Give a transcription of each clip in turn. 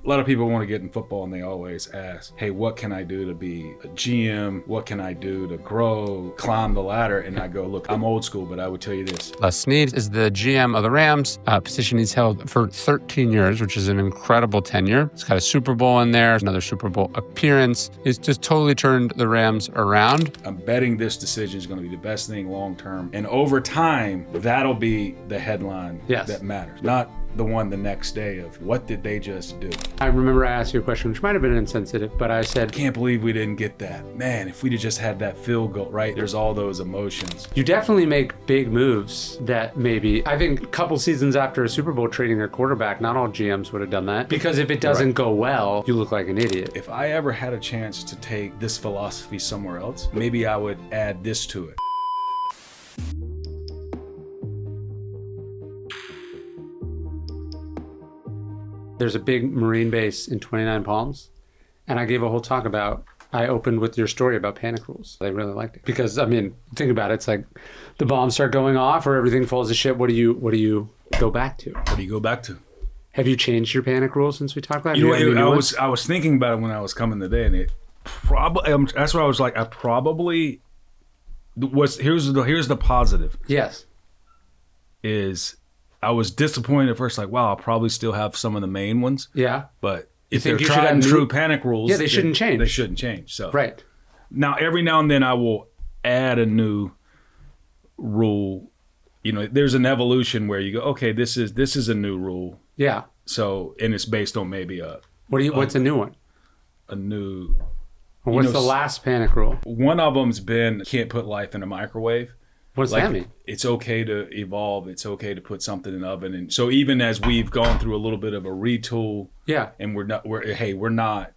A lot of people want to get in football and they always ask, hey, what can I do to be a GM? What can I do to grow, climb the ladder? And I go, look, I'm old school, but I would tell you this. Snead is the GM of the Rams, a position he's held for 13 years, which is an incredible tenure. He's got a Super Bowl in there, another Super Bowl appearance. He's just totally turned the Rams around. I'm betting this decision is going to be the best thing long term. And over time, that'll be the headline that matters. Not the one the next day of what did they just do. I remember I asked you a question, which might have been insensitive, but I said, can't believe we didn't get that. Man, if we'd have just had that field goal, right? There's all those emotions. You definitely make big moves that maybe, I think a couple seasons after a Super Bowl trading their quarterback, not all GMs would have done that. Because if it doesn't go well, you look like an idiot. If I ever had a chance to take this philosophy somewhere else, maybe I would add this to it. There's a big Marine base in 29 Palms, and I gave a whole talk about, I opened with your story about panic rules. They really liked it. Because, I mean, think about it. It's like the bombs start going off or everything falls to shit. What do you go back to? What do you go back to? Have you changed your panic rules since we talked about it? You know, I was thinking about it when I was coming today, and it probably, that's what I was like, I probably was, here's the positive. Yes. Is I was disappointed at first, like, wow, I'll probably still have some of the main ones. Yeah. But if they're tried and true panic rules, they shouldn't change. They shouldn't change. So right. Now, every now and then I will add a new rule. You know, there's an evolution where you go, okay, this is a new rule. Yeah. So, and it's based on maybe what's a new one? A new. What's the last panic rule? One of them's been can't put life in a microwave. What does that mean? It's okay to evolve. It's okay to put something in the oven. And so even as we've gone through a little bit of a retool, and we're not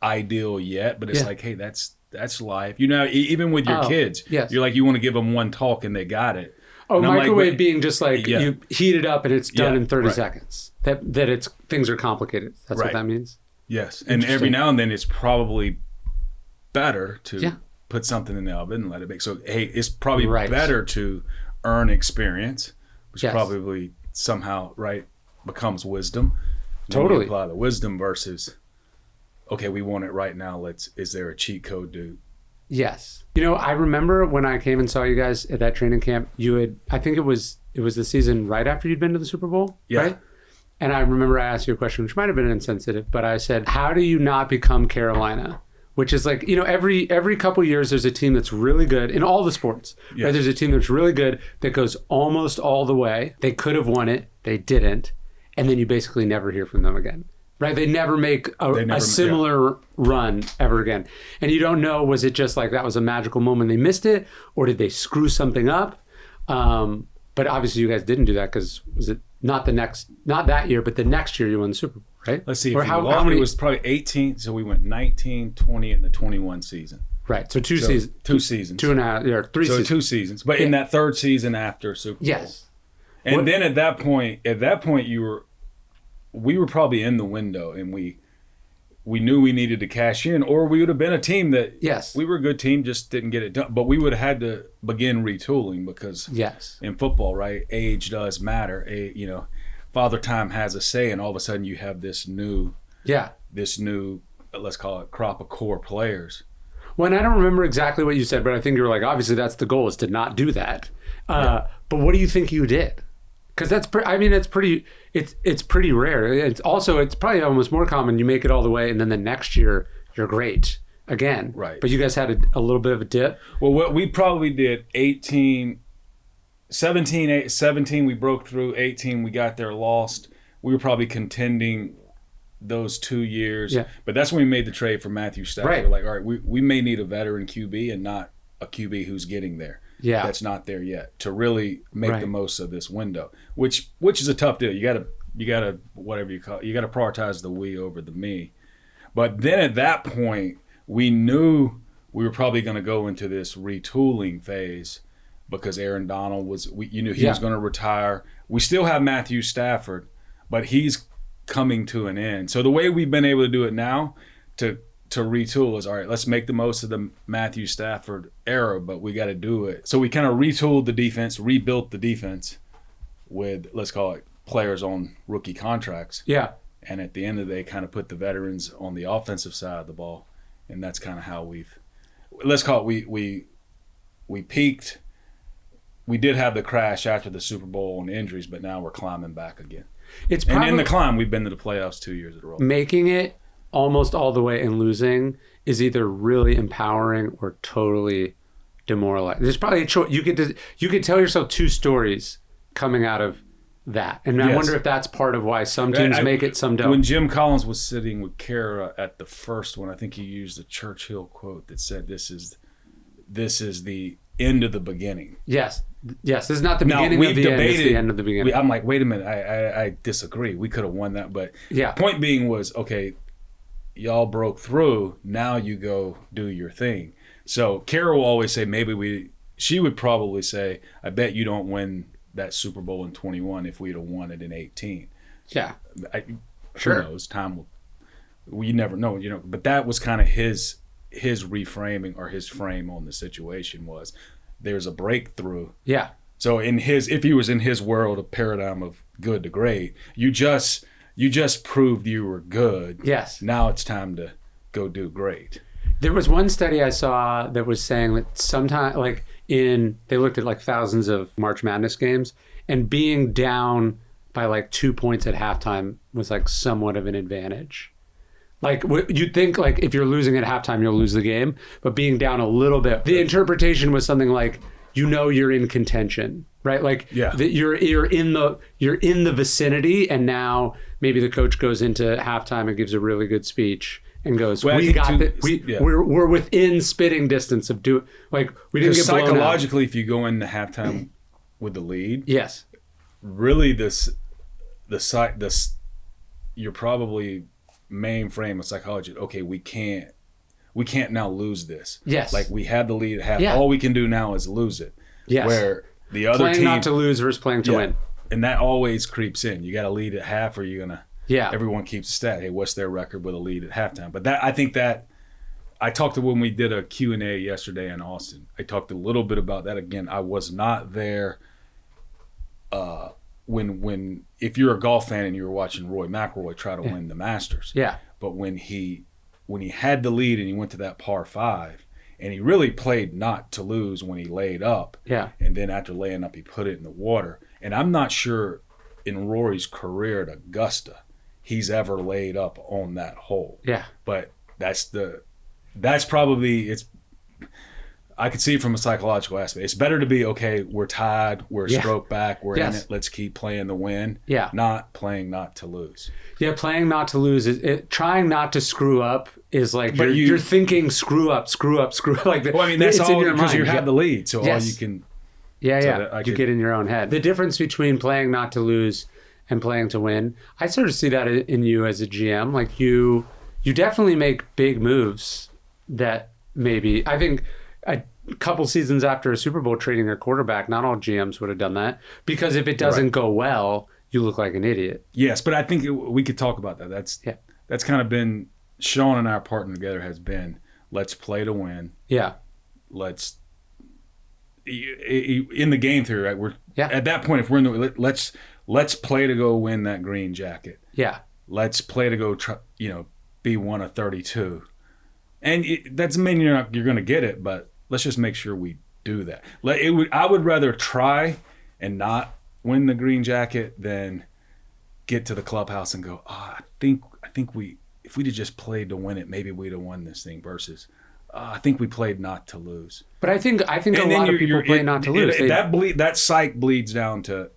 ideal yet, but it's like, hey, that's life. You know, even with your kids, you're like, you want to give them one talk and they got it. Oh, and microwave being just like you heat it up and it's done in 30 seconds. That things are complicated. That's what that means? Yes. And every now and then it's probably better to put something in the oven and let it bake. So, hey, it's probably better to earn experience, which probably somehow, becomes wisdom. Totally. Apply the wisdom versus, okay, we want it right now. Is there a cheat code, dude? Yes. You know, I remember when I came and saw you guys at that training camp, I think it was the season right after you'd been to the Super Bowl, right? And I remember I asked you a question, which might have been insensitive, but I said, how do you not become Carolina? Which is like, you know, every couple years there's a team that's really good in all the sports. Yes. Right? There's a team that's really good that goes almost all the way. They could have won it. They didn't. And then you basically never hear from them again. Right? They never make a similar run ever again. And you don't know, was it just like that was a magical moment they missed it? Or did they screw something up? But obviously you guys didn't do that because was it not that year, but the next year you won the Super Bowl, right? Let's see. How many? It was probably 18. So we went 19, 20, and the 21 season. Right. So two seasons. 2 seasons. 2.5, 3 seasons. So 2 seasons. But in that third season after Super Bowl. Yes. And then at that point, we were probably in the window, and we knew we needed to cash in, or we would have been a team that we were a good team, just didn't get it done. But we would have had to begin retooling because in football, right, age does matter. You know, Father Time has a say, and all of a sudden you have this new, let's call it crop of core players. Well, and I don't remember exactly what you said, but I think you were like, obviously that's the goal, is to not do that. But what do you think you did? Because it's pretty rare. It's probably almost more common. You make it all the way, and then the next year you're great again. Right. But you guys had a little bit of a dip. Well, what we probably did 17 we broke through. 18 we got there, lost. We were probably contending those 2 years. Yeah. But that's when we made the trade for Matthew Stafford. Right. We're like, all right, we may need a veteran QB and not a QB who's getting there. Yeah, that's not there yet to really make the most of this window, which is a tough deal. You gotta whatever you call it, you gotta prioritize the we over the me. But then at that point, we knew we were probably going to go into this retooling phase because Aaron Donald he was going to retire. We still have Matthew Stafford, but he's coming to an end. So the way we've been able to do it now to retool is, all right, let's make the most of the Matthew Stafford era, but we got to do it. So we kind of retooled the defense, rebuilt the defense with, let's call it, players on rookie contracts. Yeah. And at the end of the day, kind of put the veterans on the offensive side of the ball. And that's kind of how let's call it, we peaked. We did have the crash after the Super Bowl and injuries, but now we're climbing back again. And in the climb, we've been to the playoffs 2 years in a row. Making it almost all the way and losing is either really empowering or totally demoralizing. There's probably a choice. You could tell yourself two stories coming out of that. And I wonder if that's part of why some teams make it, some don't. When Jim Collins was sitting with Kara at the first one, I think he used the Churchill quote that said, this is the end of the beginning. Yes. This is not the beginning of the end, it's the end of the beginning. I'm like, wait a minute, I disagree. We could have won that. But point being was, okay, y'all broke through, now you go do your thing. So Kara will always say, she would probably say, I bet you don't win that Super Bowl in 21 if we'd have won it in 18. Yeah. Who knows? Time will, we never know, but that was kind of his reframing, or his frame on the situation was, there's a breakthrough. Yeah. So if he was in his world, a paradigm of good to great, you just proved you were good. Yes. Now it's time to go do great. There was one study I saw that was saying that sometimes, they looked at thousands of March Madness games, and being down by 2 points at halftime was somewhat of an advantage. You'd think if you're losing at halftime, you'll lose the game, but being down a little bit, the interpretation was something like, you're in contention, right? That you're in the vicinity, and now maybe the coach goes into halftime and gives a really good speech and goes, we're within spitting distance of we didn't get blown out. Psychologically, if you go into halftime with the lead, yes, really you're probably mainframe of psychology. Okay, we can't now lose this. Yes, we had the lead at half. Yeah. All we can do now is lose it. Yes, where the other playing team not to lose versus playing to win, and that always creeps in. You got to lead at half, or you're gonna. Yeah. Everyone keeps a stat. Hey, what's their record with a lead at halftime? But I think that I talked to when we did a Q&A yesterday in Austin. I talked a little bit about that again. I was not there when if you're a golf fan and you were watching Roy McIlroy try to win the Masters. Yeah. But when he had the lead and he went to that par 5, and he really played not to lose when he laid up. Yeah. And then after laying up, he put it in the water. And I'm not sure in Rory's career at Augusta he's ever laid up on that hole. Yeah. But that's probably, I could see it from a psychological aspect. It's better to be, okay, we're tied, we're a stroke back, we're in it, let's keep playing the win. Yeah. Not playing not to lose. Yeah, playing not to lose trying not to screw up is you're thinking screw up. That's all because you have the lead, so all you can. Yeah. You get in your own head. The difference between playing not to lose and playing to win, I sort of see that in you as a GM. You definitely make big moves that maybe, I think a couple seasons after a Super Bowl trading their quarterback, not all GMs would have done that, because if it doesn't go well, you look like an idiot. Yes, but I think we could talk about that. That's kind of been, Sean and our partner together has been, let's play to win. Yeah. Let's, in the game theory, right? We're at that point, if we're in the, let's play to go win that green jacket. Yeah. Let's play to go, be one of 32. And that doesn't mean you're going to get it, but let's just make sure we do that. I would rather try and not win the green jacket than get to the clubhouse and go, I think if we'd have just played to win it, maybe we'd have won this thing, versus I think we played not to lose. But I think a lot of people play not to lose. That psych bleeds down to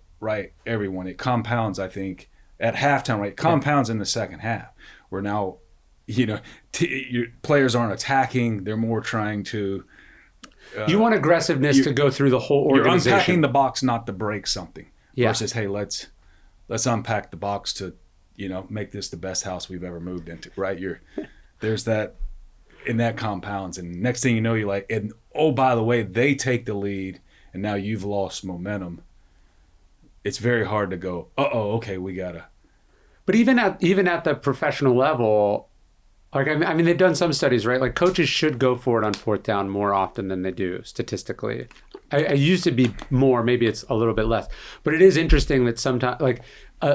everyone. It compounds, I think, at halftime. Right, it compounds in the second half, where now, your players aren't attacking; they're more trying to. You want aggressiveness to go through the whole organization. You're unpacking the box, not to break something. Yeah. Versus, hey, let's unpack the box to, make this the best house we've ever moved into. Right? There's that, and that compounds, and next thing you know, you're like, and oh, by the way, they take the lead, and now you've lost momentum. It's very hard to go, okay, we gotta. But even at the professional level, they've done some studies, right? Coaches should go for it on fourth down more often than they do statistically. I used to be more, maybe it's a little bit less, but it is interesting that sometimes,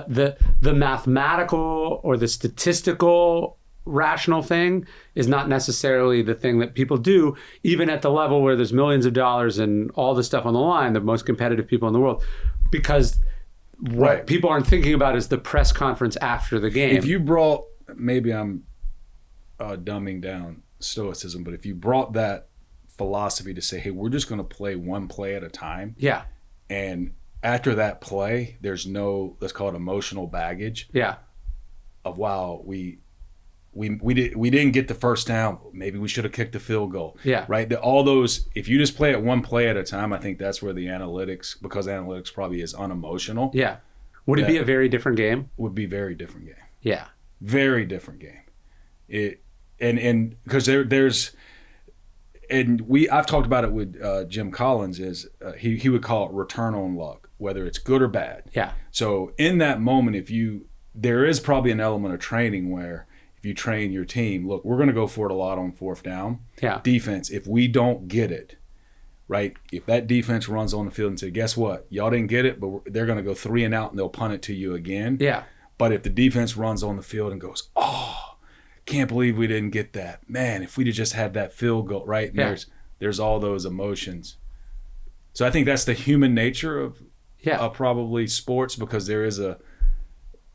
the mathematical or the statistical rational thing is not necessarily the thing that people do, even at the level where there's millions of dollars and all this stuff on the line, the most competitive people in the world, because what people aren't thinking about is the press conference after the game. If you brought, maybe I'm dumbing down Stoicism, but if you brought that philosophy to say, hey, we're just going to play one play at a time. Yeah. And after that play, there's no, let's call it emotional baggage. Yeah. Of, wow, we didn't get the first down. Maybe we should have kicked the field goal. Yeah. Right. All those, if you just play it one play at a time, I think that's where the analytics, because analytics probably is unemotional. Yeah. Would it be a very different game? Would be a very different game. Yeah. Very different game. And because there's, and I've talked about it with Jim Collins, is he would call it return on luck, whether it's good or bad. Yeah. So in that moment, there is probably an element of training where if you train your team, look, we're going to go for it a lot on fourth down. Yeah. Defense, if we don't get it, right? If that defense runs on the field and say, guess what? Y'all didn't get it, but they're going to go 3 and out and they'll punt it to you again. Yeah. But if the defense runs on the field and goes, oh, can't believe we didn't get that. Man, if we'd have just had that field goal, right? And there's all those emotions. So I think that's the human nature of probably sports, because there is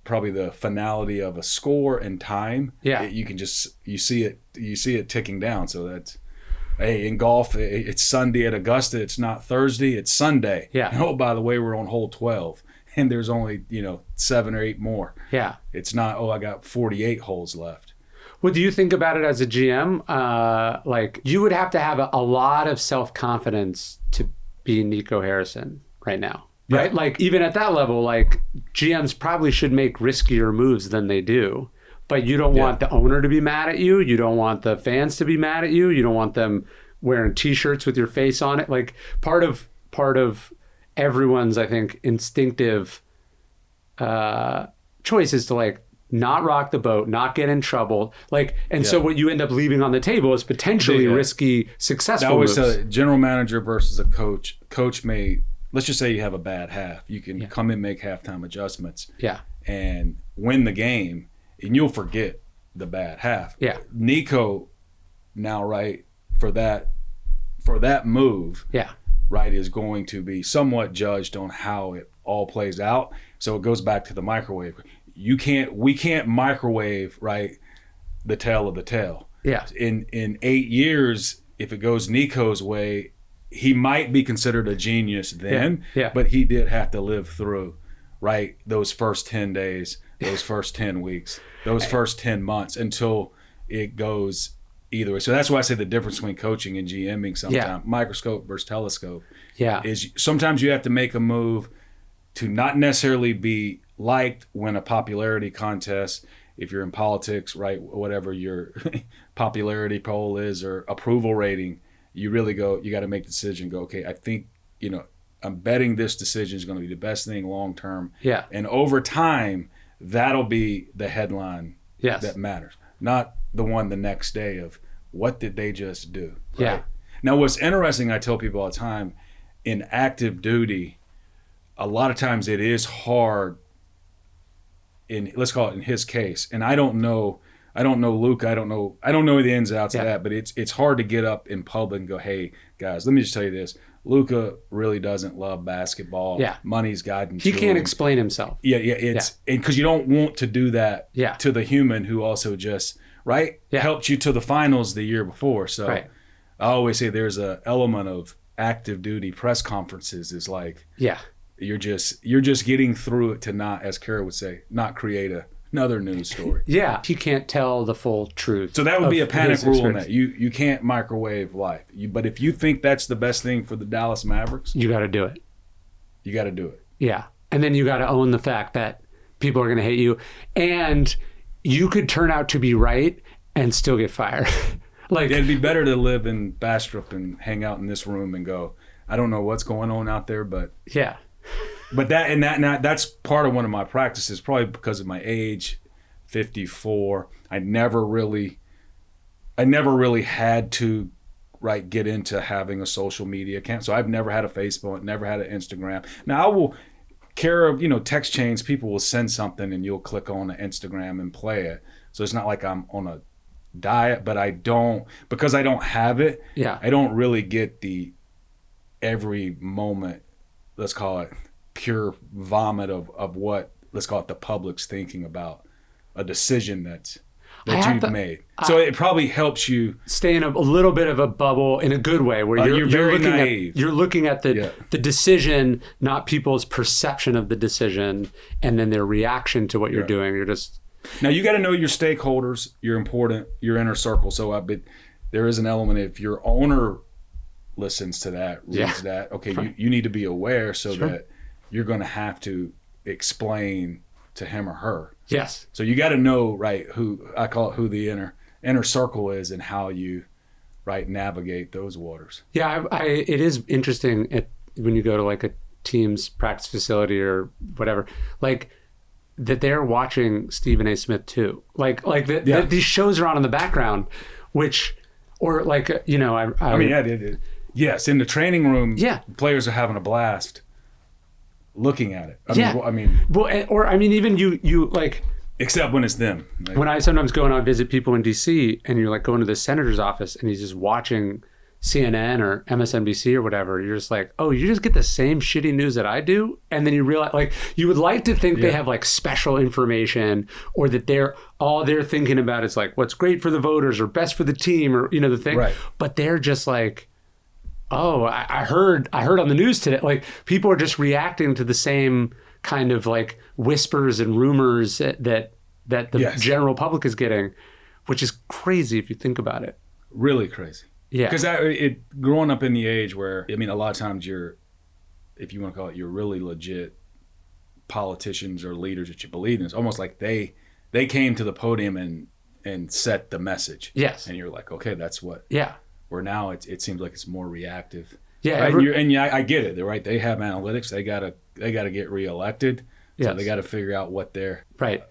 probably the finality of a score and time. Yeah. You see it ticking down. So that's, hey, in golf, it's Sunday at Augusta. It's not Thursday, it's Sunday. Yeah. And oh, by the way, we're on hole 12 and there's only, 7 or 8 more. Yeah. It's not, I got 48 holes left. What do you think about it as a GM? Like, you would have to have a lot of self-confidence to be Nico Harrison right now, right? Yeah. Like, even at that level, like, GMs probably should make riskier moves than they do. But you don't want the owner to be mad at you. You don't want the fans to be mad at you. You don't want them wearing T-shirts with your face on it. Like, part of everyone's, I think, instinctive choice is to, like, not rock the boat, not get in trouble. Like, and so what you end up leaving on the table is potentially risky, successful moves. I always say a general manager versus a coach. Coach may, let's just say you have a bad half. You can come in, make halftime adjustments, and win the game, and you'll forget the bad half. Yeah. Nico now, right, for that move, right, is going to be somewhat judged on how it all plays out. So it goes back to the microwave. We can't microwave, right, the tail of the tail. Yeah. In 8 years, if it goes Nico's way, he might be considered a genius then, but he did have to live through, right, those first 10 days, those first 10 weeks, those first 10 months until it goes either way. So that's why I say the difference between coaching and GMing sometimes, microscope versus telescope, is sometimes you have to make a move to not necessarily be liked when a popularity contest, if you're in politics, right, whatever your popularity poll is or approval rating, you got to make the decision, go, okay, I think, I'm betting this decision is going to be the best thing long term. Yeah. And over time, that'll be the headline that matters, not the one the next day of what did they just do. Right? Yeah. Now, what's interesting, I tell people all the time, in active duty, a lot of times it is hard. Let's call it in his case, and I don't know Luka, I don't know the ins and outs of that, but it's hard to get up in public and go, hey guys, let me just tell you this, Luka really doesn't love basketball. Money's gotten he can't explain himself. It's because you don't want to do that to the human who also just helped you to the finals the year before. So I always say there's a element of active duty press conferences is like you're just getting through it to not, as Kara would say, not create another news story. He can't tell the full truth. So that would be a panic rule in that. You can't microwave life. But if you think that's the best thing for the Dallas Mavericks, you got to do it. You got to do it. Yeah. And then you got to own the fact that people are going to hate you. And you could turn out to be right and still get fired. Like, it'd be better to live in Bastrop and hang out in this room and go, I don't know what's going on out there, but But that's part of one of my practices, probably because of my age, 54. I never really had to get into having a social media account. So I've never had a Facebook, never had an Instagram. Now care of, text chains, people will send something and you'll click on the Instagram and play it. So it's not like I'm on a diet, but because I don't have it, I don't really get the every moment, let's call it pure vomit of what, let's call it the public's thinking about a decision that you've made. So it probably helps you stay in a little bit of a bubble in a good way, where you're very looking naive. You're looking at the decision, not people's perception of the decision, and then their reaction to what you're doing. You're just now you got to know your stakeholders, your important, your inner circle. So but there is an element if your owner listens to that, reads that. Okay, you need to be aware that you're going to have to explain to him or her. Yes. So you got to know, right, who I call it, who the inner circle is, and how you, navigate those waters. Yeah, it is interesting when you go to like a team's practice facility or whatever, like that they're watching Stephen A. Smith too. Like that these shows are on in the background, which, or like, yes, in the training room, players are having a blast looking at it. Even you like, except when it's them. When I sometimes go and I visit people in DC, and you're like going to the senator's office and he's just watching CNN or MSNBC or whatever, you're just like, oh, you just get the same shitty news that I do. And then you realize, like, you would like to think they have like special information, or that all they're thinking about is like what's great for the voters or best for the team, or the thing. Right. But they're just like, oh, I heard on the news today, like people are just reacting to the same kind of like whispers and rumors that the general public is getting, which is crazy if you think about it. Really crazy. Yeah. Because growing up in the age where, a lot of times if you want to call it, you're really legit politicians or leaders that you believe in. It's almost like they came to the podium and set the message. Yes. And you're like, okay, that's what. Yeah. Where now it seems like it's more reactive. Yeah, right? I get it. They're right. They have analytics. They gotta get reelected. Yes. So they got to figure out what they're right.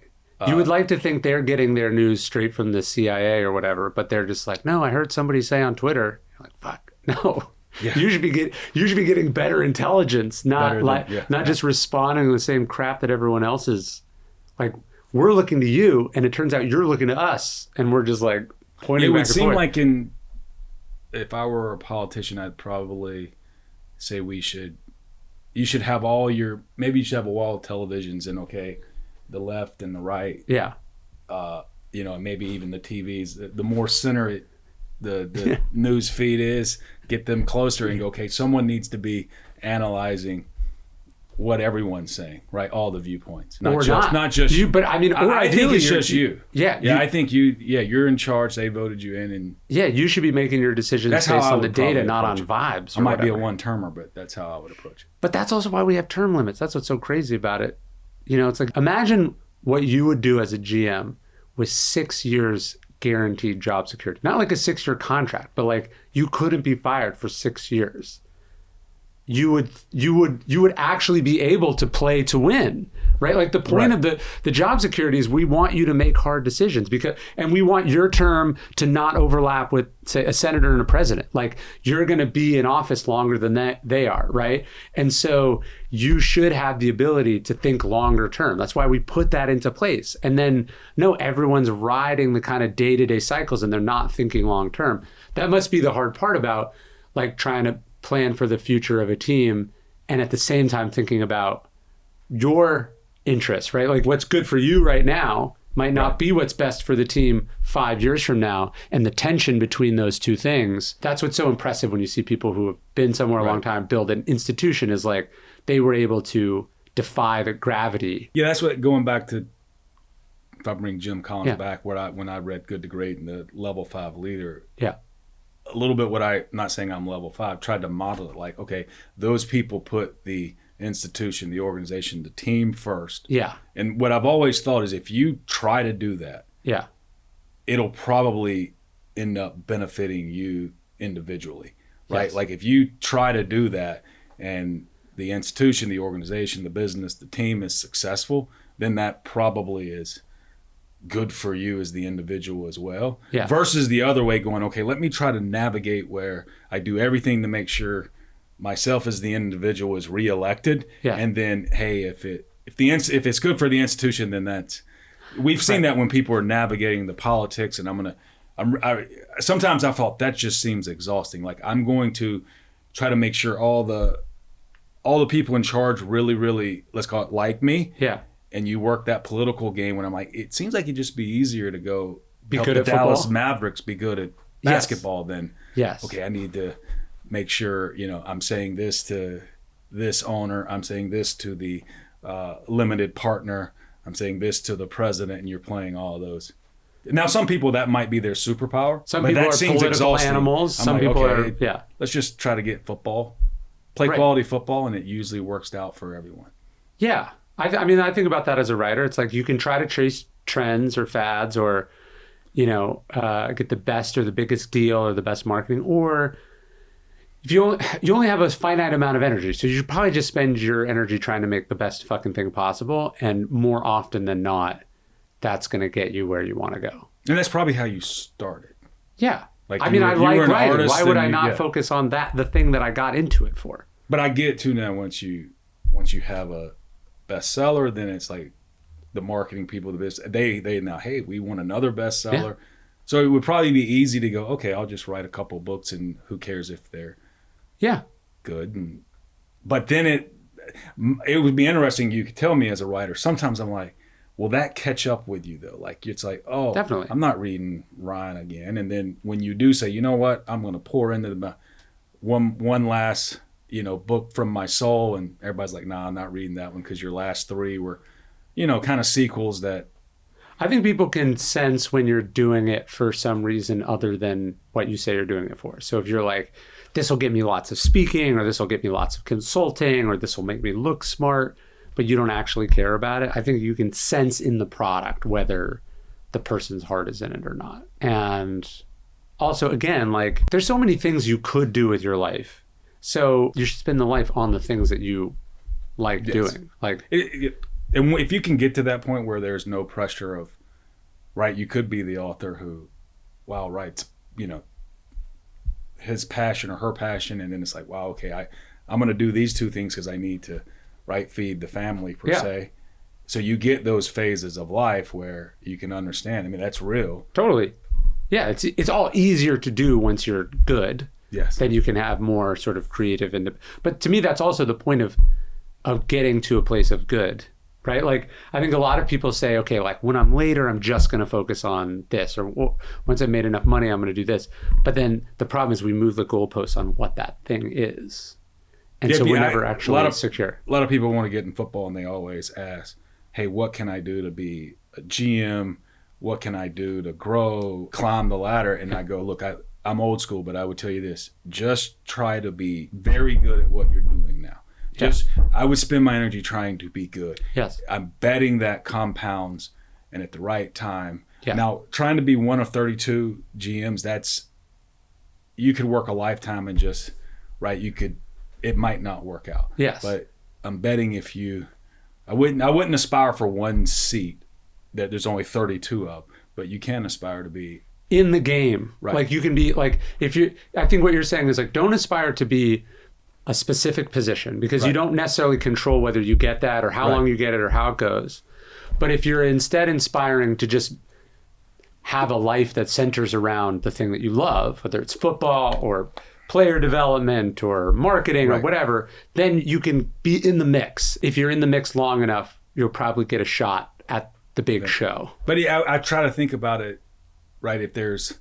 You would like to think they're getting their news straight from the CIA or whatever, but they're just like, no, I heard somebody say on Twitter. You're like, fuck, no. Yeah. You should be getting better intelligence, not just responding to the same crap that everyone else is. Like, we're looking to you, and it turns out you're looking to us, and we're just like pointing. It would seem like if I were a politician, I'd probably say you should have maybe you should have a wall of televisions, and the left and the right. Yeah. Maybe even the TVs. The more center the news feed is, get them closer and go, okay, someone needs to be analyzing what everyone's saying, right? All the viewpoints. Not just you, but I think it's just you. Yeah. Yeah, I think you're in charge. They voted you in, and you should be making your decisions based on the data, not on vibes. I might be a one-termer, but that's how I would approach it. But that's also why we have term limits. That's what's so crazy about it. It's like, imagine what you would do as a GM with 6 years guaranteed job security. Not like a 6-year contract, but like you couldn't be fired for 6 years. You would actually be able to play to win, right? Like the point of the job security is we want you to make hard decisions, and we want your term to not overlap with, say, a senator and a president. Like, you're going to be in office longer than they are, right? And so you should have the ability to think longer term. That's why we put that into place. And then everyone's riding the kind of day-to-day cycles and they're not thinking long term. That must be the hard part about like trying to plan for the future of a team, and at the same time thinking about your interests, right? Like, what's good for you right now might not be what's best for the team 5 years from now. And the tension between those two things, that's what's so impressive when you see people who have been somewhere a long time build an institution, is like they were able to defy the gravity. Yeah, that's what, going back to, if I bring Jim Collins back, when I read Good to Great and the Level 5 Leader. Yeah. A little bit not saying I'm level 5, tried to model it like, okay, those people put the institution, the organization, the team first. Yeah. And what I've always thought is if you try to do that, it'll probably end up benefiting you individually, right? Yes. Like if you try to do that and the institution, the organization, the business, the team is successful, then that probably is good for you as the individual as well. Yeah. Versus the other way, going, okay, let me try to navigate where I do everything to make sure myself as the individual is reelected, Yeah. and then hey, if it's good for the institution, then we've seen that when people are navigating the politics, and sometimes I thought that just seems exhausting. Like, I'm going to try to make sure all the people in charge really, really, let's call it, like me. Yeah. And you work that political game when I'm like, it seems like it'd just be easier to go be help good the at Dallas football. Mavericks be good at basketball than, yes. okay, I need to make sure, I'm saying this to this owner, I'm saying this to the limited partner, I'm saying this to the president, and you're playing all of those. Now, some people, that might be their superpower. Some people are political animals. Some people are, let's just try to get play quality football, and it usually works out for everyone. Yeah. I mean, I think about that as a writer. It's like you can try to chase trends or fads or, get the best or the biggest deal or the best marketing, or if you only have a finite amount of energy. So you should probably just spend your energy trying to make the best fucking thing possible. And more often than not, that's going to get you where you want to go. And that's probably how you started. Yeah. Like, I like writing. Why would I not focus on the thing that I got into it for? But I get to now, once you have a bestseller, then it's like the marketing people, the business, they now, hey, we want another bestseller. Yeah. So it would probably be easy to go, okay, I'll just write a couple books, and who cares if they're good. But then it would be interesting. You could tell me as a writer, sometimes I'm like, will that catch up with you though? Like, it's like, oh, definitely, I'm not reading Ryan again. And then when you do say, you know what, I'm going to pour into the one last book from my soul, and everybody's like, nah, I'm not reading that one because your last three were kind of sequels that I think people can sense when you're doing it for some reason other than what you say you're doing it for. So if you're like, this will get me lots of speaking, or this will get me lots of consulting, or this will make me look smart, but you don't actually care about it, I think you can sense in the product whether the person's heart is in it or not. And also, again, like, there's so many things you could do with your life. So you should spend the life on the things that you like doing. Like, and if you can get to that point where there's no pressure of, right, you could be the author who, writes, his passion or her passion, and then it's like, wow, okay, I'm going to do these two things because I need to, feed the family per se. So you get those phases of life where you can understand. I mean, that's real. Totally. Yeah, it's all easier to do once you're good. Yes. Then you can have more sort of creative. But to me, that's also the point of getting to a place of good, right? Like, I think a lot of people say, okay, like, when I'm later, I'm just going to focus on this, or once I've made enough money, I'm going to do this. But then the problem is we move the goalposts on what that thing is. And so we're never actually secure. A lot of people want to get in football, and they always ask, hey, what can I do to be a GM? What can I do to grow, climb the ladder? And I go, look, I'm old school, but I would tell you this: just try to be very good at what you're doing now. I would spend my energy trying to be good. Yes. I'm betting that compounds, and at the right time. Yeah. Now, trying to be one of 32 GMs, you could work a lifetime and just, it might not work out. Yes. But I'm betting I wouldn't aspire for one seat that there's only 32 of, but you can aspire to be in the game. Right. Like, you can be like, I think what you're saying is, like, don't aspire to be a specific position, because you don't necessarily control whether you get that or how long you get it or how it goes. But if you're instead inspiring to just have a life that centers around the thing that you love, whether it's football or player development or marketing or whatever, then you can be in the mix. If you're in the mix long enough, you'll probably get a shot at the big show. But I try to think about it, if there's,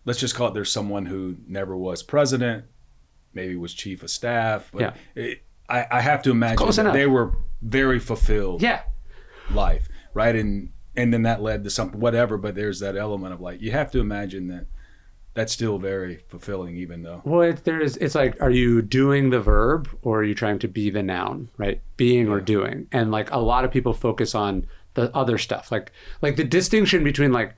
let's just call it, there's someone who never was president, maybe was chief of staff. But I have to imagine that they were very fulfilled life, right? And then that led to something, whatever, but there's that element of, like, you have to imagine that that's still very fulfilling, even though. Well, it's like, are you doing the verb, or are you trying to be the noun, right? Being or doing. And, like, a lot of people focus on the other stuff, like the distinction between like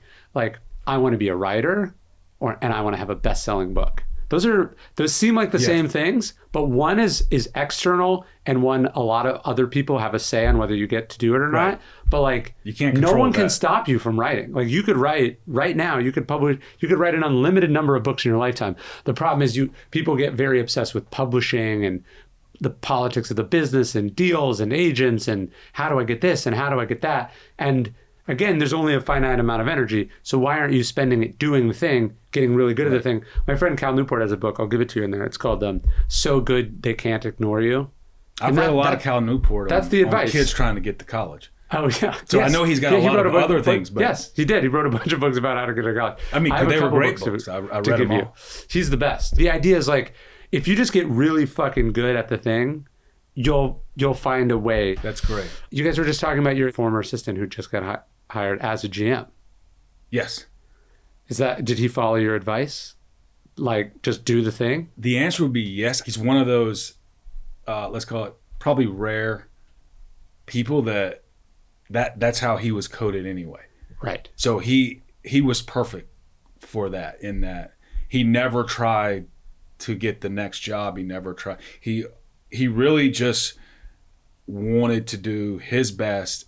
I want to be a writer and I want to have a best-selling book. Those seem like the same things, but one is external, and one, a lot of other people have a say on whether you get to do it or not. But like, you can't no one that. can stop you from writing. Like, you could write right now, you could write an unlimited number of books in your lifetime. The problem is people get very obsessed with publishing and the politics of the business and deals and agents and how do I get this and how do I get that? And again, there's only a finite amount of energy. So why aren't you spending it doing the thing, getting really good at the thing? My friend Cal Newport has a book. I'll give it to you in there. It's called So Good They Can't Ignore You. I've read a lot of Cal Newport that's the advice. On kids trying to get to college. Oh, yeah. So I know he's got a lot of other things. But yes, he did. He wrote a bunch of books about how to get to college. I mean, they were great books. I read them all. He's the best. The idea is like, if you just get really fucking good at the thing, you'll find a way. That's great. You guys were just talking about your former assistant who just got hired as a GM. Yes. Did he follow your advice? Like, just do the thing? The answer would be yes. He's one of those, let's call it probably rare people that's how he was coded anyway. Right. So he was perfect for that, in that he never tried to get the next job. He never tried. He really just wanted to do his best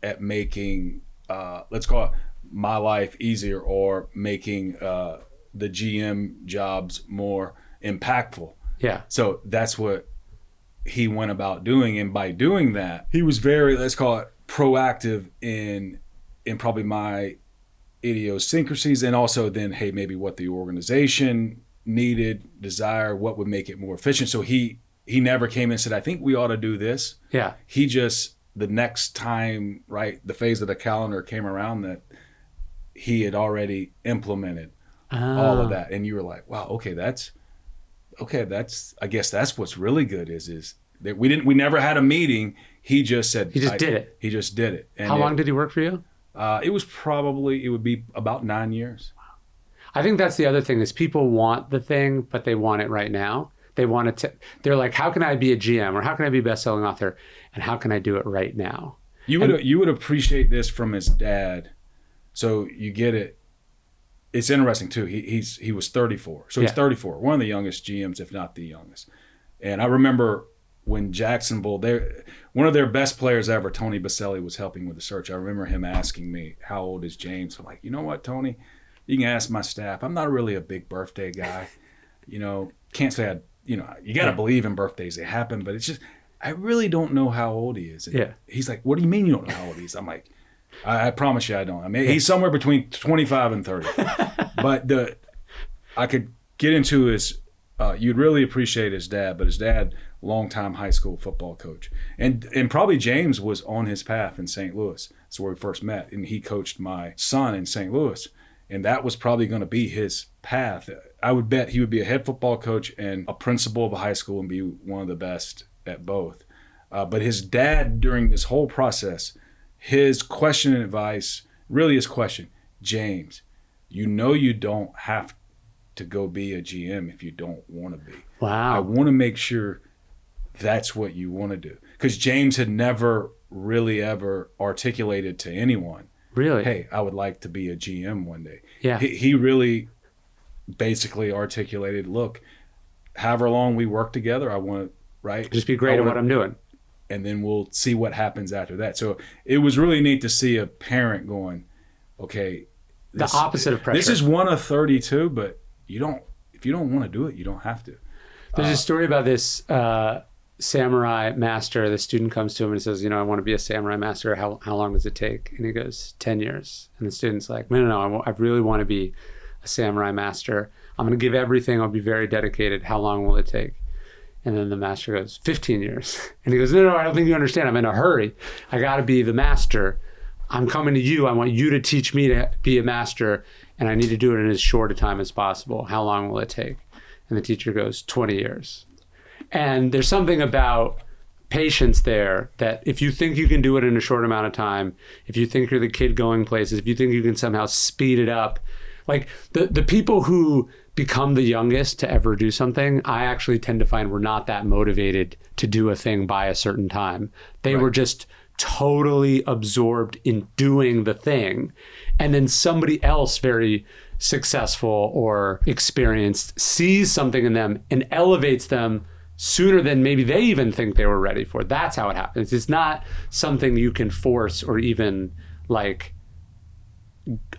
at making, let's call it my life easier, or making the GM jobs more impactful. Yeah. So that's what he went about doing. And by doing that, he was very, let's call it proactive in probably my idiosyncrasies, and also then, hey, maybe what the organization needed, desire, what would make it more efficient. So he never came in and said, I think we ought to do this. Yeah. He just, the next time, right, the phase of the calendar came around, that he had already implemented all of that. And you were like, wow, that's, I guess that's what's really good is that we never had a meeting. He just said, he just did it. He just did it. And how long did he work for you? It would be about 9 years. I think that's the other thing, is people want the thing, but they want it right now. They want it to, they're like, how can I be a GM, or how can I be a best-selling author, and how can I do it right now? You would appreciate this from his dad. So you get it. It's interesting too. He was 34. So he's 34, one of the youngest GMs, if not the youngest. And I remember when Jacksonville, one of their best players ever, Tony Baselli, was helping with the search. I remember him asking me, how old is James? I'm like, you know what, Tony? You can ask my staff. I'm not really a big birthday guy. Can't say you got to believe in birthdays. They happen, but it's just, I really don't know how old he is. And he's like, what do you mean you don't know how old he is? I'm like, I promise you I don't. I mean, he's somewhere between 25 and 30. But I could get into his, you'd really appreciate his dad, but his dad, longtime high school football coach. And probably James was on his path in St. Louis. That's where we first met. And he coached my son in St. Louis. And that was probably going to be his path. I would bet he would be a head football coach and a principal of a high school and be one of the best at both. But his dad, during this whole process, his question and advice, really his question, James, you don't have to go be a GM if you don't want to be. Wow. I want to make sure that's what you want to do. Because James had never really ever articulated to anyone, really, hey, I would like to be a GM one day. Yeah. He really basically articulated, look, however long we work together, I want to, right? Just be great at what I'm doing. And then we'll see what happens after that. So it was really neat to see a parent going, okay, the opposite of pressure. This is one of 32, but if you don't want to do it, you don't have to. There's a story about this samurai master. The student comes to him and says, I want to be a samurai master. How long does it take? And he goes, 10 years. And the student's like, no, I really want to be a samurai master. I'm going to give everything. I'll be very dedicated. How long will it take? And then the master goes, 15 years. And he goes, no, I don't think you understand. I'm in a hurry. I got to be the master. I'm coming to you. I want you to teach me to be a master, and I need to do it in as short a time as possible. How long will it take? And the teacher goes, 20 years. And there's something about patience there, that if you think you can do it in a short amount of time, if you think you're the kid going places, if you think you can somehow speed it up, like the people who become the youngest to ever do something, I actually tend to find were not that motivated to do a thing by a certain time. They were just totally absorbed in doing the thing. And then somebody else very successful or experienced sees something in them and elevates them sooner than maybe they even think they were ready for. That's how it happens. It's not something you can force or even like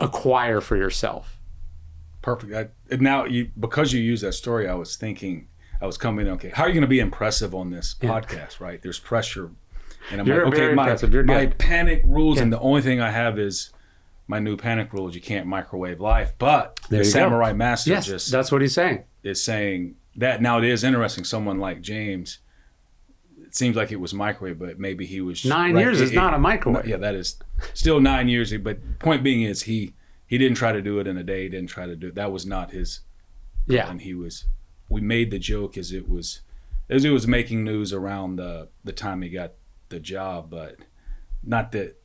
acquire for yourself. Perfect. Now, because you use that story, I was coming, okay, how are you going to be impressive on this podcast, right? There's pressure. And I'm You're like, okay, my panic rules, and the only thing I have is my new panic rule is you can't microwave life. But the Samurai Master that's what he's saying. Is saying that. Now, it is interesting. Someone like James, it seems like it was microwave, but maybe he was 9 years is not a microwave. Yeah, that is still 9 years. But point being is he didn't try to do it in a day. He didn't try to do it. That was not his. Yeah. And we made the joke as it was making news around the time he got the job, but not that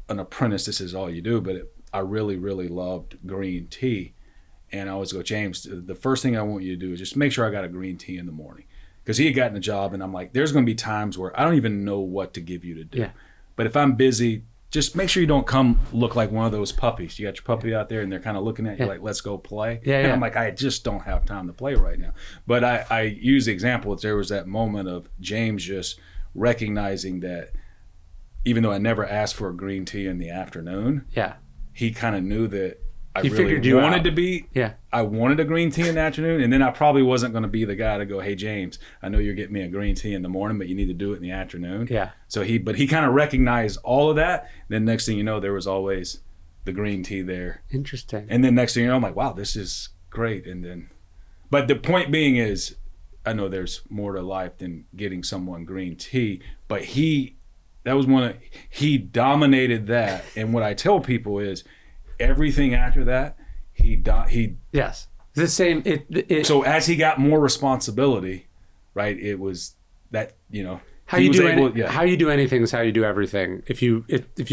an apprentice, this is all you do, but I really, really loved green tea. And I always go, James, the first thing I want you to do is just make sure I got a green tea in the morning. Because he had gotten a job, and I'm like, there's going to be times where I don't even know what to give you to do. Yeah. But if I'm busy, just make sure you don't come look like one of those puppies. You got your puppy out there, and they're kind of looking at you like, let's go play. And I'm like, I just don't have time to play right now. But I use the example that there was that moment of James just recognizing that even though I never asked for a green tea in the afternoon, he kind of knew that I really wanted to be. I wanted a green tea in the afternoon, and then I probably wasn't going to be the guy to go, hey, James, I know you're getting me a green tea in the morning, but you need to do it in the afternoon. So he kind of recognized all of that. Then next thing you know, there was always the green tea there. Interesting. And then next thing you know, I'm like, wow, this is great. But the point being is, I know there's more to life than getting someone green tea, but he dominated that. And what I tell people is everything after that, yes, the same. So as he got more responsibility, right? It was that, how you do anything is how you do everything. If you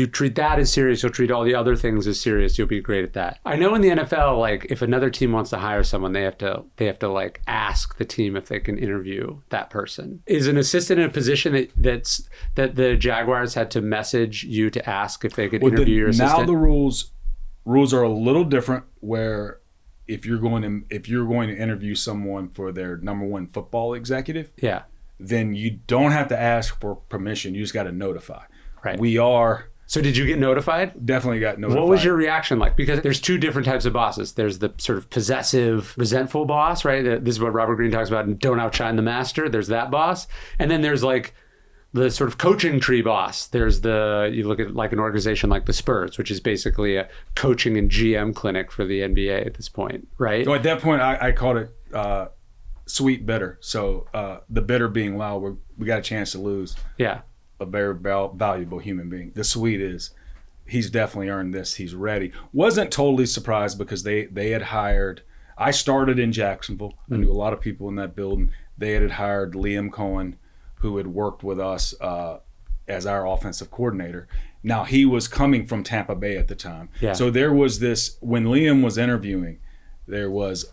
treat that as serious, you'll treat all the other things as serious. You'll be great at that. I know in the NFL, like if another team wants to hire someone, they have to like ask the team if they can interview that person. Is an assistant in a position that the Jaguars had to message you to ask if they could interview your assistant? Now the rules are a little different, where if you're going to interview someone for their number one football executive, then you don't have to ask for permission. You just got to notify. Right. So did you get notified? Definitely got notified. What was your reaction like? Because there's two different types of bosses. There's the sort of possessive, resentful boss, right? This is what Robert Greene talks about, and don't outshine the master. There's that boss. And then there's like the sort of coaching tree boss. There's you look at like an organization like the Spurs, which is basically a coaching and GM clinic for the NBA at this point, right? So at that point, I called it sweet bitter. So the bitter being, wow, we got a chance to lose a very valuable human being. The sweet is, he's definitely earned this. He's ready. Wasn't totally surprised because they had hired, I started in Jacksonville. I knew a lot of people in that building. They had hired Liam Cohen, who had worked with us as our offensive coordinator. Now, he was coming from Tampa Bay at the time. So there was this, when Liam was interviewing, there was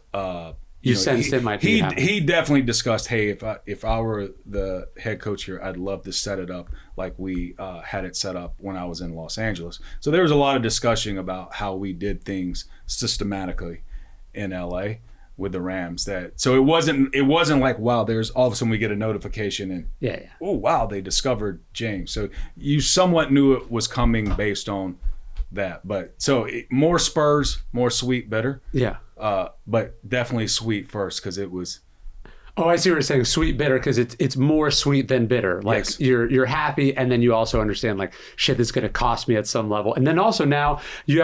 you sensed it might be happening. He definitely discussed, hey, if I were the head coach here, I'd love to set it up like we had it set up when I was in Los Angeles. So there was a lot of discussion about how we did things systematically in LA with the Rams. So it wasn't like, wow, there's all of a sudden we get a notification and oh wow, they discovered James. So you somewhat knew it was coming based on that. But so more Spurs, more sweet bitter. But definitely sweet first, because it was. Oh, I see what you're saying. Sweet bitter, because it's more sweet than bitter. Like you're happy, and then you also understand like, shit, this is going to cost me at some level. And then also now you're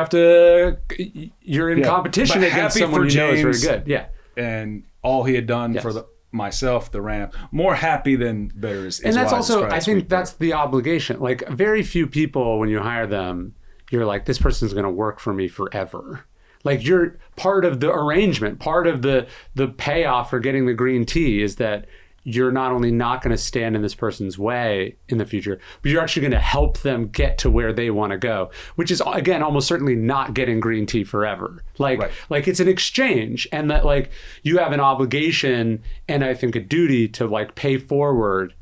in competition against someone you know is very good. And all he had done for myself, the Rams, more happy than bitter is. And that's also, I think that's the obligation. Like very few people, when you hire them, you're like, this person's going to work for me forever. Like you're part of the arrangement, part of the payoff for getting the green tea is that you're not only not going to stand in this person's way in the future, but you're actually going to help them get to where they want to go, which is, again, almost certainly not getting green tea forever. Like it's an exchange, and that like you have an obligation and I think a duty to like pay forward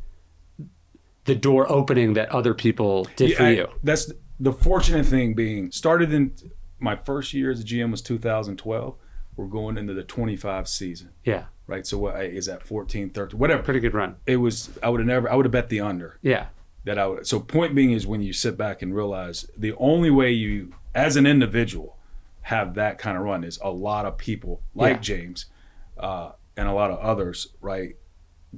the door opening that other people did for you. That's the fortunate thing being started in my first year as a GM was 2012. We're going into the 25 season. Yeah. Right. So what is that 14, 13, whatever. Pretty good run. It was, I would have bet the under. Yeah. So point being is when you sit back and realize the only way you, as an individual, have that kind of run is a lot of people like James and a lot of others, right,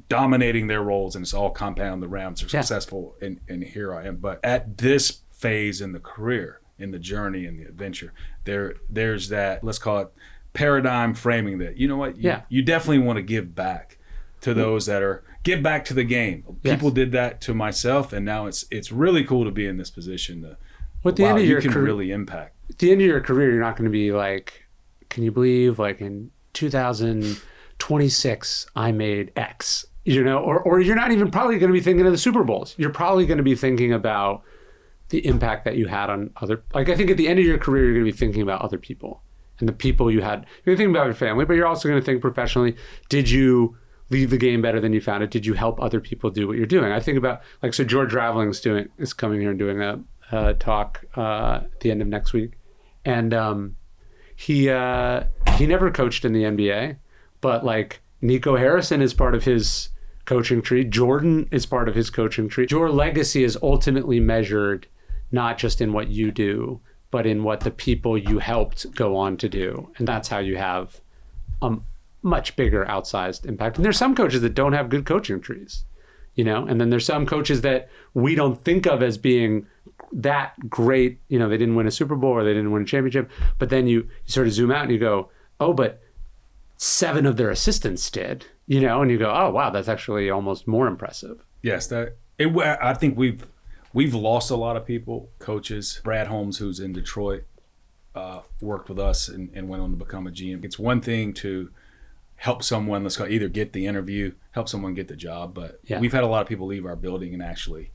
dominating their roles, and it's all compound. The Rams are successful, and here I am. But at this phase in the career, in the journey, in the adventure, there's that, let's call it paradigm framing that, you know what, you definitely want to give back to those that are, give back to the game. People did that to myself, and now it's really cool to be in this position to, at the end of your you can career, really impact. At the end of your career, you're not going to be like, can you believe, like in 2026, I made X, you know, or you're not even probably going to be thinking of the Super Bowls. You're probably going to be thinking about the impact that you had on other, like I think at the end of your career, you're going to be thinking about other people and the people you had. You're thinking about your family, but you're also going to think professionally, did you leave the game better than you found it? Did you help other people do what you're doing? I think about, like, so George Raveling is coming here and doing a talk at the end of next week, and he never coached in the NBA, but like Nico Harrison is part of his coaching tree. Jordan is part of his coaching tree. Your legacy is ultimately measured not just in what you do, but in what the people you helped go on to do, and that's how you have a much bigger outsized impact. And there's some coaches that don't have good coaching trees, you know, and then there's some coaches that we don't think of as being that great, you know, they didn't win a Super Bowl or they didn't win a championship, but then you sort of zoom out and you go, oh, but 7 of their assistants did, you know, and you go, oh wow, that's actually almost more impressive. Yes, I think we've lost a lot of people, coaches. Brad Holmes, who's in Detroit, worked with us and went on to become a GM. It's one thing to help someone, let's call it, either get the interview, help someone get the job, but we've had a lot of people leave our building and actually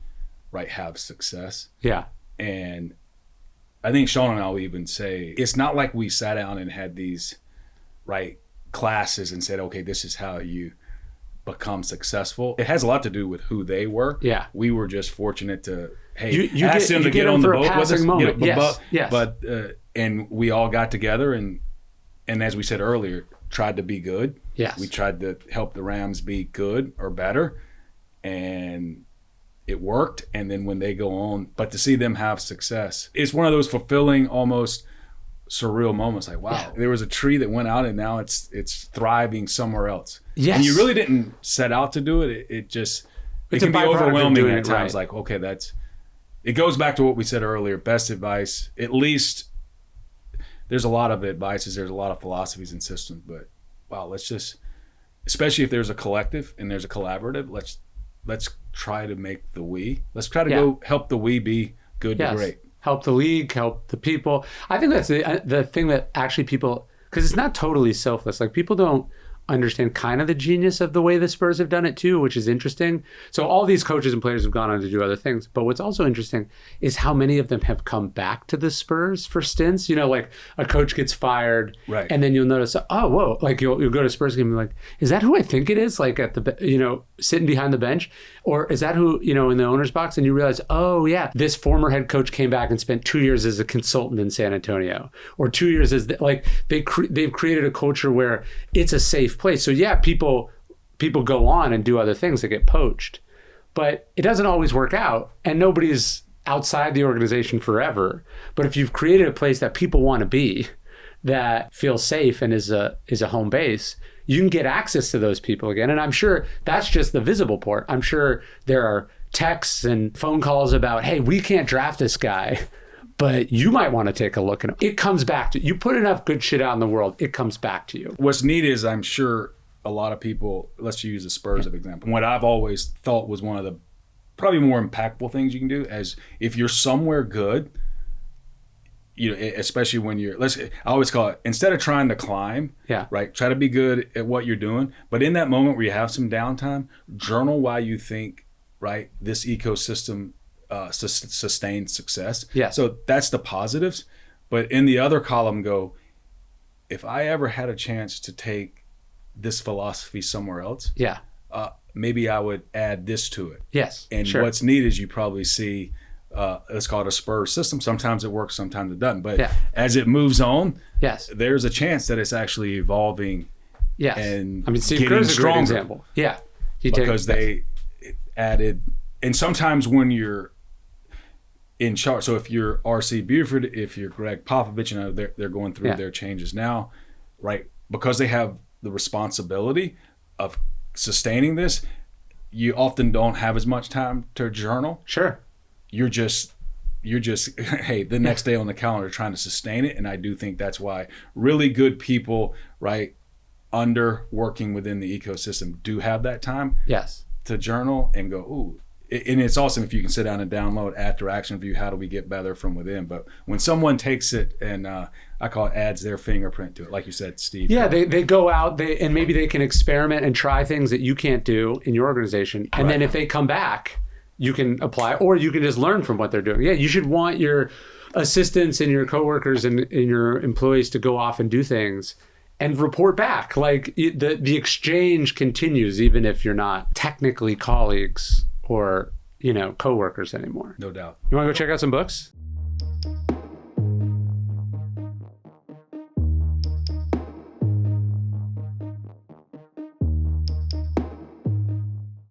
have success. Yeah. And I think Sean and I will even say, it's not like we sat down and had these classes and said, okay, this is how you become successful. It has a lot to do with who they were. Yeah. We were just fortunate to, you ask them to get on the boat with us. Moment. Yes. But and we all got together and as we said earlier, tried to be good. Yes. We tried to help the Rams be good or better, and it worked. And then when they go on, but to see them have success, it's one of those fulfilling, almost surreal moments. Like, wow, there was a tree that went out and now it's thriving somewhere else. Yes. And you really didn't set out to do it. It can be overwhelming at times. Like, okay, it goes back to what we said earlier. Best advice, at least there's a lot of advices, there's a lot of philosophies and systems, but wow, let's just, especially if there's a collective and there's a collaborative, let's try to make the we. Let's try to go help the we be good to great. Help the league, help the people. I think that's the thing that actually people, because it's not totally selfless. Like, people don't understand kind of the genius of the way the Spurs have done it too, which is interesting. So all these coaches and players have gone on to do other things. But what's also interesting is how many of them have come back to the Spurs for stints. You know, like a coach gets fired, right, and then you'll notice, oh, whoa, like you'll go to Spurs game and be like, is that who I think it is? Like at the, you know, sitting behind the bench, or is that who, you know, in the owner's box? And you realize, oh yeah, this former head coach came back and spent 2 years as a consultant in San Antonio, or 2 years as they've created a culture where it's a safe place. So yeah, people go on and do other things that get poached, but it doesn't always work out, and nobody's outside the organization forever. But if you've created a place that people want to be, that feels safe and is a home base, you can get access to those people again. And I'm sure that's just the visible part. I'm sure there are texts and phone calls about, hey, we can't draft this guy, but you might want to take a look at him. It comes back to you. Put enough good shit out in the world, it comes back to you. What's neat is, I'm sure a lot of people, let's use the Spurs as an example. What I've always thought was one of the probably more impactful things you can do, as if you're somewhere good, you know, especially when you're, I always call it, instead of trying to climb, right, try to be good at what you're doing. But in that moment where you have some downtime, journal why you think, right, this ecosystem sustained success. Yeah. So that's the positives. But in the other column, go, if I ever had a chance to take this philosophy somewhere else, maybe I would add this to it. Yes. And what's neat is you probably see, it's called a spur system. Sometimes it works, sometimes it doesn't. But as it moves on, there's a chance that it's actually evolving. Yes. And I mean, Steve Kerr's a great example. Yeah. Because they added, and sometimes when you're in charge, so if you're RC Buford, if you're Greg Popovich, they're going through their changes now, right? Because they have the responsibility of sustaining this, you often don't have as much time to journal. Sure. You're just hey, the next day on the calendar trying to sustain it. And I do think that's why really good people, right, under working within the ecosystem do have that time to journal and go, ooh. And it's awesome if you can sit down and download after action view, how do we get better from within? But when someone takes it and I call it adds their fingerprint to it, like you said, Steve. Yeah, they go out and maybe they can experiment and try things that you can't do in your organization. And then if they come back, you can apply, or you can just learn from what they're doing. Yeah, you should want your assistants and your coworkers and your employees to go off and do things and report back. Like the exchange continues even if you're not technically colleagues or, coworkers anymore. No doubt. You want to go check out some books?